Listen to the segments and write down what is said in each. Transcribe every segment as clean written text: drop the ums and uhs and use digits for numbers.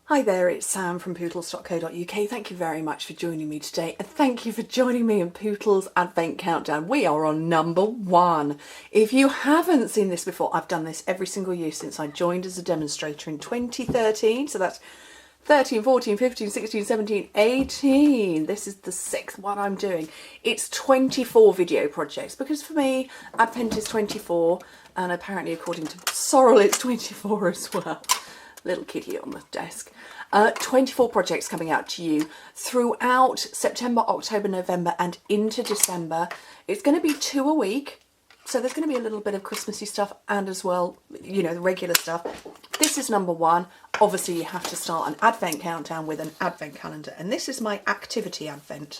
Hi there, it's Sam from Pootles.co.uk. Thank you very much for joining me today, and thank you for joining me in Pootles Advent Countdown. We are on number 1. If you haven't seen this before, I've done this every single year since I joined as a demonstrator in 2013, so that's 13, 14, 15, 16, 17, 18. This is the 6th one I'm doing. It's 24 video projects, because for me, Advent is 24, and apparently according to Sorrel, it's 24 as well. Little kitty on the desk. 24 projects coming out to you throughout September, October, November and into December. It's going to be 2 a week, so there's going to be a little bit of Christmassy stuff and as well, you know, the regular stuff. This is number 1. Obviously you have to start an Advent countdown with an Advent calendar, and this is my activity Advent.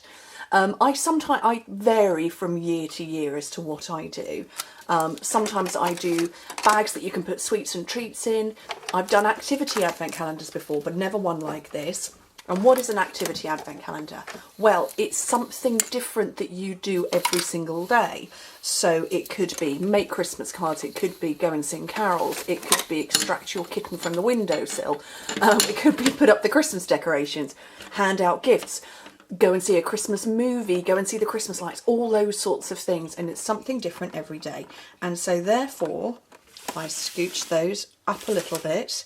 I vary from year to year as to what I do. Sometimes I do bags that you can put sweets and treats in. I've done activity advent calendars before, but never one like this. And what is an activity advent calendar? Well, it's something different that you do every single day. So it could be make Christmas cards, it could be go and sing carols, it could be extract your kitten from the windowsill, it could be put up the Christmas decorations, hand out gifts, go and see a Christmas movie, go and see the Christmas lights, all those sorts of things, and it's something different every day. And so therefore, if I scooch those up a little bit,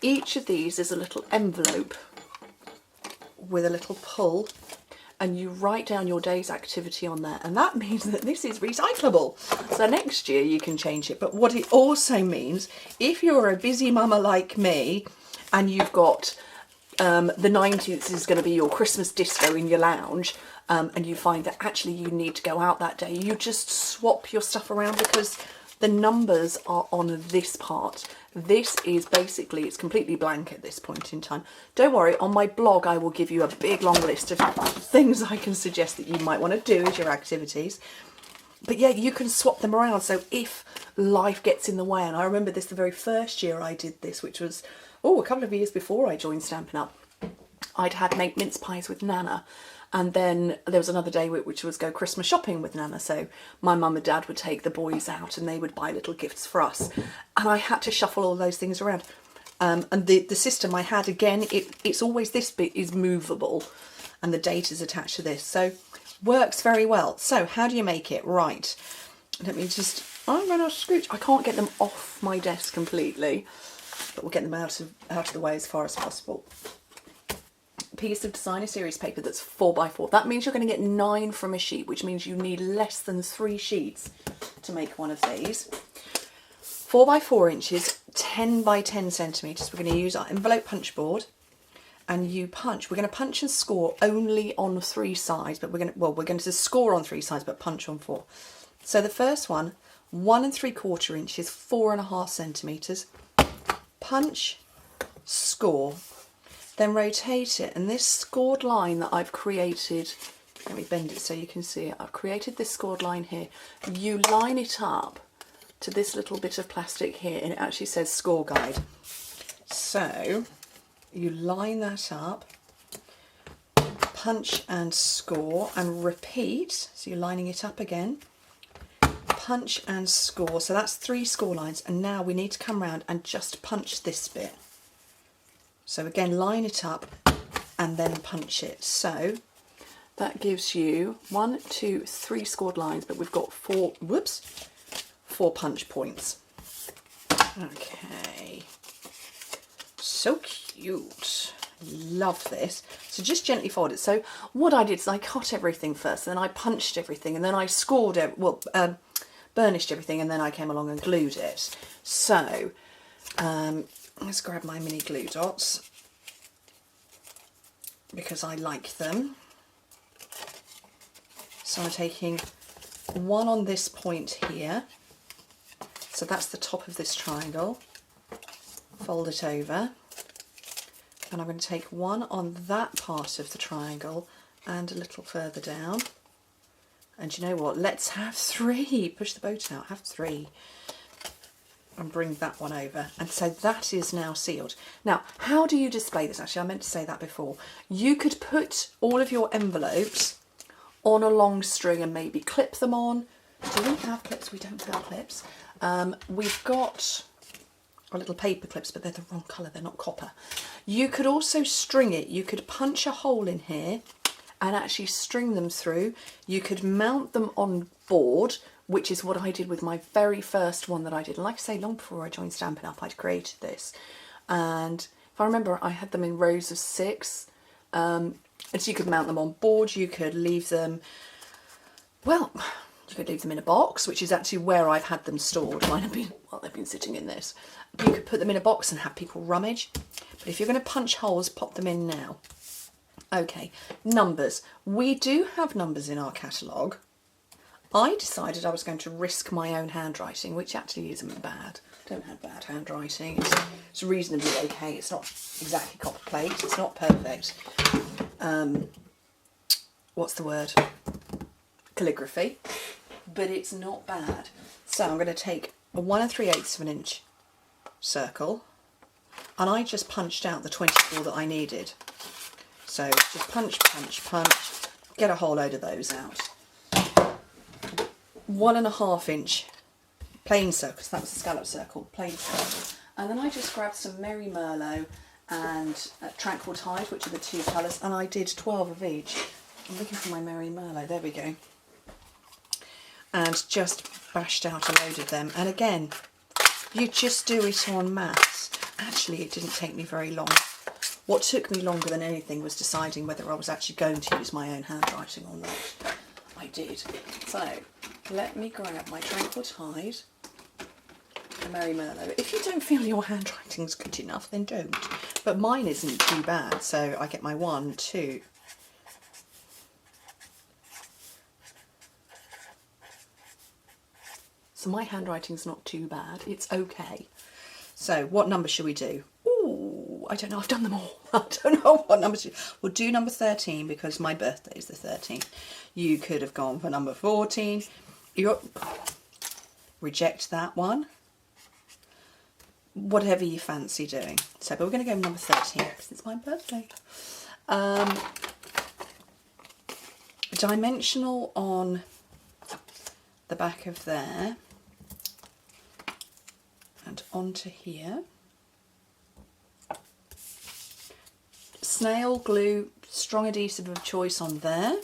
each of these is a little envelope with a little pull, and you write down your day's activity on there, and that means that this is recyclable. So next year you can change it. But what it also means, if you're a busy mama like me and you've got the 19th is going to be your Christmas disco in your lounge, and you find that actually you need to go out that day, you just swap your stuff around because the numbers are on this part. This is basically, it's completely blank at this point in time. Don't worry, on my blog I will give you a big long list of things I can suggest that you might want to do as your activities. But yeah, you can swap them around, so if life gets in the way, and I remember this the very first year I did this, which was a couple of years before I joined Stampin' Up. I'd had make mince pies with Nana, and then there was another day which was go Christmas shopping with Nana, so my mum and dad would take the boys out and they would buy little gifts for us, and I had to shuffle all those things around. And the system I had, again, it's always this bit is movable and the date is attached to this, so works very well. So how do you make it? Right, let me just, I'm going to scooch, I can't get them off my desk completely, but we'll get them out of the way as far as possible. Piece of designer series paper that's 4x4. That means you're going to get 9 from a sheet, which means you need less than 3 sheets to make one of these. 4x4 inches, 10 by 10 centimetres. We're going to use our envelope punch board, and you punch. We're going to punch and score only on 3 sides, but we're going to score on 3 sides, but punch on 4. So the first one, 1 3/4 inches, 4.5 centimetres. Punch, score. Then rotate it, and this scored line that I've created, let me bend it so you can see it, I've created this scored line here. You line it up to this little bit of plastic here, and it actually says score guide. So you line that up, punch and score, and repeat, so you're lining it up again, punch and score, so that's 3 score lines, and now we need to come round and just punch this bit. So again, line it up and then punch it. So that gives you 1, 2, 3 scored lines, but we've got 4 punch points. Okay, so cute. Love this. So just gently fold it. So what I did is I cut everything first, then I punched everything, and then I scored it, burnished everything, and then I came along and glued it. So let's grab my mini glue dots because I like them. So I'm taking 1 on this point here, so that's the top of this triangle, fold it over, and I'm going to take 1 on that part of the triangle and a little further down. And you know what, let's have 3, push the boat out, have 3. And bring that one over, and so that is now sealed. Now, how do you display this? Actually, I meant to say that before. You could put all of your envelopes on a long string and maybe clip them on. Do we have clips? We don't have clips. We've got or little paper clips, but they're the wrong colour, they're not copper. You could also string it. You could punch a hole in here and actually string them through. You could mount them on board, which is what I did with my very first one that I did. And like I say, long before I joined Stampin' Up, I'd created this. And if I remember, I had them in rows of 6. And so you could mount them on board, you could leave them, well, you could leave them in a box, which is actually where I've had them stored. Mine have been, well, they've been sitting in this. You could put them in a box and have people rummage. But if you're going to punch holes, pop them in now. Okay, numbers. We do have numbers in our catalogue. I decided I was going to risk my own handwriting, which actually isn't bad. I don't have bad handwriting. It's reasonably okay. It's not exactly copper plate. It's not perfect. What's the word? Calligraphy. But it's not bad. So I'm going to take a 1 3/8 of an inch circle, and I just punched out the 24 that I needed. So just punch, punch, punch, get a whole load of those out. 1 1/2 inch plain circle, so that was a scallop circle, plain circle. And then I just grabbed some Merry Merlot and Tranquil Tide, which are the 2 colours, and I did 12 of each. I'm looking for my Merry Merlot, there we go. And just bashed out a load of them. And again, you just do it en masse. Actually, it didn't take me very long. What took me longer than anything was deciding whether I was actually going to use my own handwriting or not. I did. So, let me grab my Tranquil Tide, the Merry Merlot. If you don't feel your handwriting's good enough, then don't. But mine isn't too bad, so I get my 1, 2. So my handwriting's not too bad. It's okay. So what number should we do? Ooh, I don't know. I've done them all. I don't know what number to do. We'll do number 13 because my birthday is the 13th. You could have gone for number 14. Reject that one. Whatever you fancy doing. So, but we're going to go with number 13 because it's my birthday. Dimensional on the back of there. And onto here. Snail glue, strong adhesive of choice on there.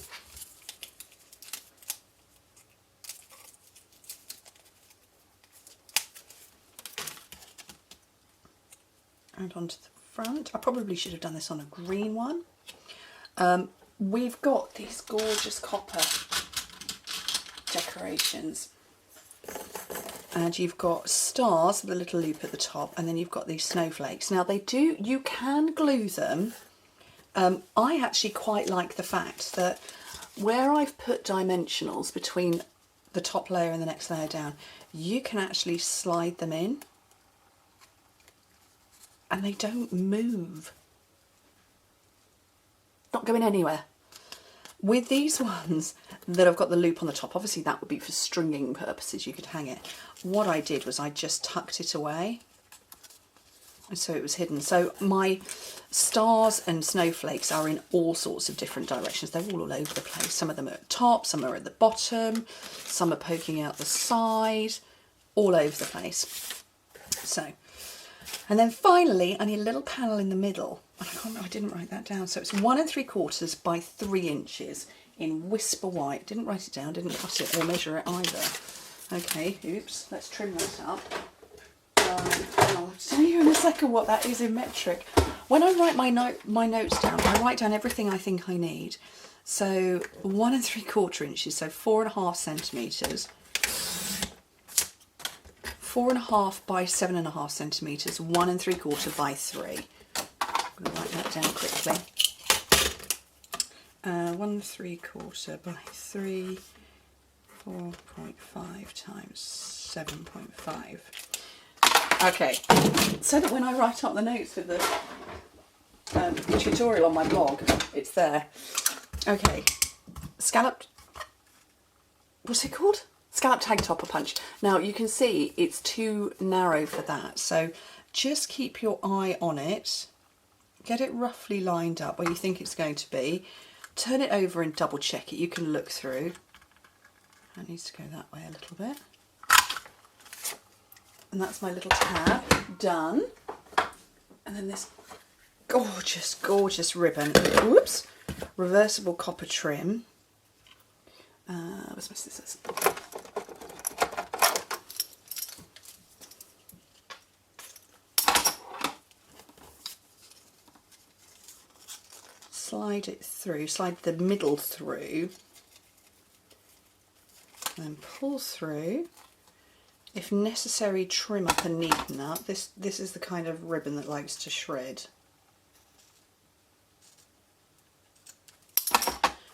And onto the front. I probably should have done this on a green one. We've got these gorgeous copper decorations. And you've got stars with a little loop at the top, and then you've got these snowflakes. Now you can glue them. I actually quite like the fact that where I've put dimensionals between the top layer and the next layer down, you can actually slide them in and they don't move. Not going anywhere. With these ones that have got the loop on the top, obviously that would be for stringing purposes, you could hang it. What I did was I just tucked it away, and so it was hidden. So my stars and snowflakes are in all sorts of different directions. They're all over the place. Some of them are at the top, some are at the bottom, some are poking out the side, all over the place. So, and then finally I need a little panel in the middle. I didn't write that down. So it's 1 3/4 by 3 inches in Whisper White. Didn't write it down, didn't cut it or measure it either. Okay, oops, let's trim that up. I'll tell you in a second what that is in metric. When I write my notes down, I write down everything I think I need. So 1 3/4 inches, so 4.5 centimetres. 4.5 by 7.5 centimetres, 1 3/4 by 3. I'm going to write that down quickly. 1 3/4 by 3, 4.5 times 7.5. Okay, so that when I write up the notes for the tutorial on my blog, it's there. Okay, scalloped, what's it called? Scallop tag topper punch. Now you can see it's too narrow for that, so just keep your eye on it. Get it roughly lined up where you think it's going to be. Turn it over and double check it. You can look through. That needs to go that way a little bit. And that's my little tab done. And then this gorgeous, gorgeous ribbon. Whoops. Reversible copper trim. Where's my scissors? Slide it through, slide the middle through, then pull through. If necessary, trim up and neaten up. This is the kind of ribbon that likes to shred.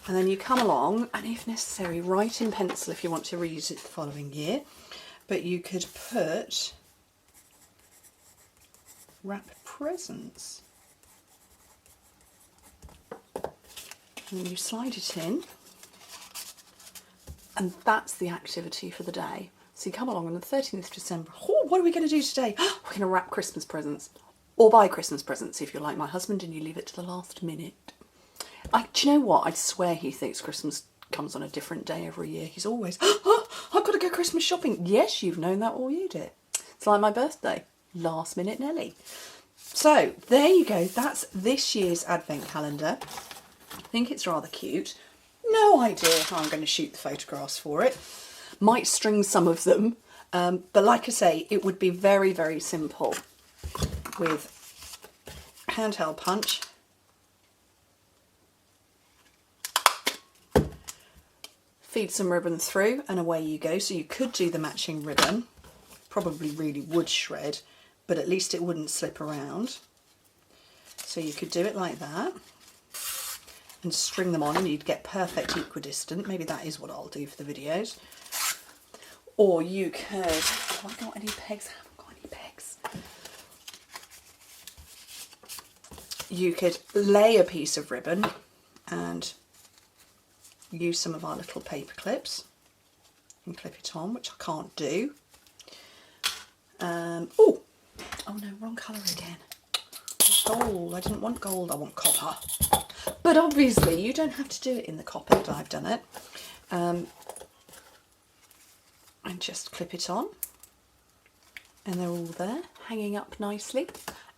And then you come along and, if necessary, write in pencil if you want to reuse it the following year. But you could put wrap presents. And you slide it in. And that's the activity for the day. So you come along on the 13th of December. Oh, what are we going to do today? We're going to wrap Christmas presents. Or buy Christmas presents if you're like my husband and you leave it to the last minute. Do you know what? I swear he thinks Christmas comes on a different day every year. He's always, oh, I've got to go Christmas shopping. Yes, you've known that all year, dear. It's like my birthday. Last minute Nelly. So there you go. That's this year's advent calendar. I think it's rather cute. No idea how I'm going to shoot the photographs for it. Might string some of them, but like I say, it would be very, very simple with handheld punch, feed some ribbon through, and away you go. So you could do the matching ribbon, probably really would shred, but at least it wouldn't slip around. So you could do it like that and string them on and you'd get perfect equidistant. Maybe that is what I'll do for the videos. Or you could, have I got any pegs? I haven't got any pegs. You could lay a piece of ribbon and use some of our little paper clips and clip it on, which I can't do. Oh no, wrong colour again. Gold, I didn't want gold, I want copper. But obviously you don't have to do it in the copper that I've done it. And just clip it on, and they're all there, hanging up nicely.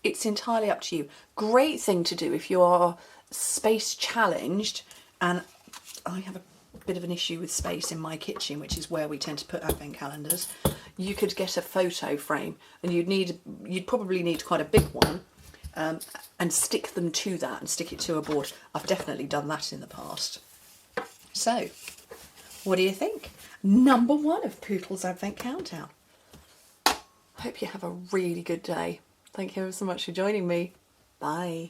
It's entirely up to you. Great thing to do if you are space challenged, and I have a bit of an issue with space in my kitchen, which is where we tend to put advent calendars. You could get a photo frame, and you'd probably need quite a big one, and stick them to that and stick it to a board. I've definitely done that in the past. So, what do you think? Number 1 of Pootles Advent Countdown. Hope you have a really good day. Thank you ever so much for joining me. Bye.